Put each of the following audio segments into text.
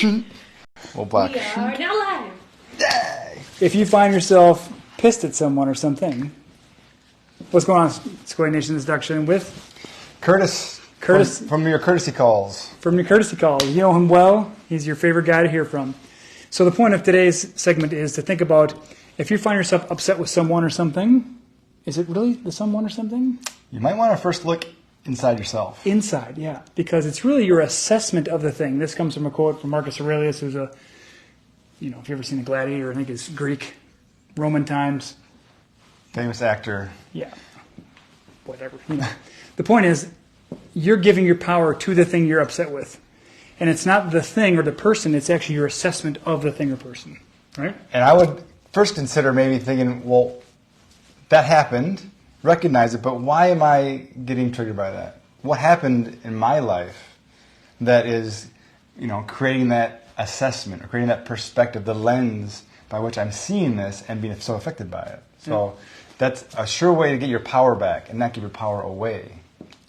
Well, black. We are now live. Yay! If you find yourself pissed at someone or something, what's going on, Secoya Nation? This is Dr. Shane with Curtis. From your courtesy calls. From your courtesy calls. You know him well. He's your favorite guy to hear from. So the point of today's segment is to think about if you find yourself upset with someone or something, is it really the someone or something? You might want to first look inside yourself. Inside, yeah. Because it's really your assessment of the thing. This comes from a quote from Marcus Aurelius, who's if you've ever seen a gladiator, I think it's Greek, Roman times. Famous actor. Yeah. Whatever. The point is, you're giving your power to the thing you're upset with. And it's not the thing or the person, it's actually your assessment of the thing or person. Right? And I would first consider maybe thinking, well, that happened, recognize it, but why am I getting triggered by that? What happened in my life that is, creating that assessment or creating that perspective, the lens by which I'm seeing this and being so affected by it? So that's a sure way to get your power back and not give your power away.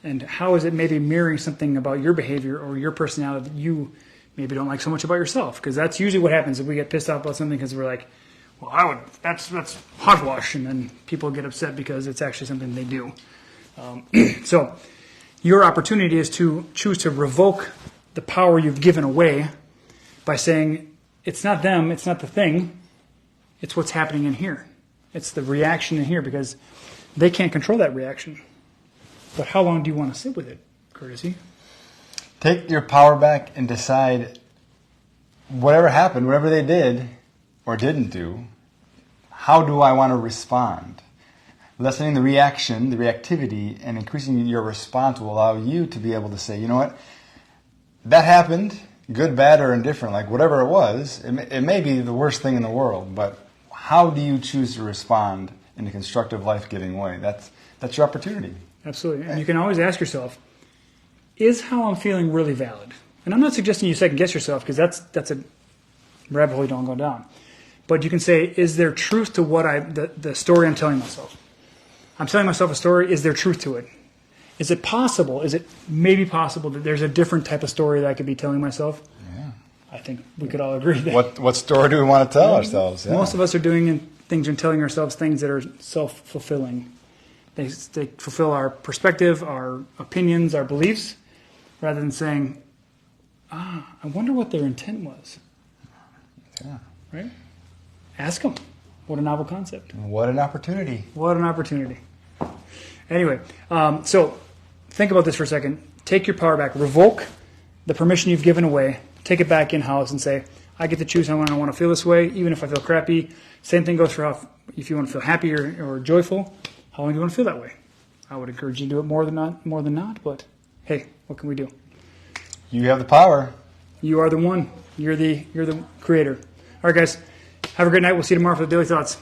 And how is it maybe mirroring something about your behavior or your personality that you maybe don't like so much about yourself? Because that's usually what happens if we get pissed off about something because we're like, well, that's hogwash, and then people get upset because it's actually something they do. So your opportunity is to choose to revoke the power you've given away by saying, it's not them, it's not the thing, it's what's happening in here. It's the reaction in here because they can't control that reaction. But how long do you want to sit with it, Courtesy? Take your power back and decide whatever happened, whatever they did or didn't do, how do I want to respond? Lessening the reaction, the reactivity, and increasing your response will allow you to be able to say, you know what, that happened, good, bad, or indifferent, like whatever it was, it may be the worst thing in the world, but how do you choose to respond in a constructive, life-giving way? That's your opportunity. Absolutely. And you can always ask yourself, is how I'm feeling really valid? And I'm not suggesting you second guess yourself because that's a rabbit hole you don't go down. But you can say, is there truth to what the story I'm telling myself? I'm telling myself a story, is there truth to it? Is it possible, is it maybe possible that there's a different type of story that I could be telling myself? Yeah. I think we could all agree that. What story do we want to tell ourselves? Yeah. Most of us are doing things and telling ourselves things that are self-fulfilling. They fulfill our perspective, our opinions, our beliefs, rather than saying, I wonder what their intent was. Yeah. Right? Ask them. What a novel concept. What an opportunity. What an opportunity. Anyway, so think about this for a second. Take your power back. Revoke the permission you've given away. Take it back in-house and say, I get to choose how I want to feel this way, even if I feel crappy. Same thing goes for if you want to feel happy or joyful. How long do you want to feel that way? I would encourage you to do it more than not, but hey, what can we do? You have the power. You are the one. You're the creator. All right, guys. Have a great night. We'll see you tomorrow for the Daily Thoughts.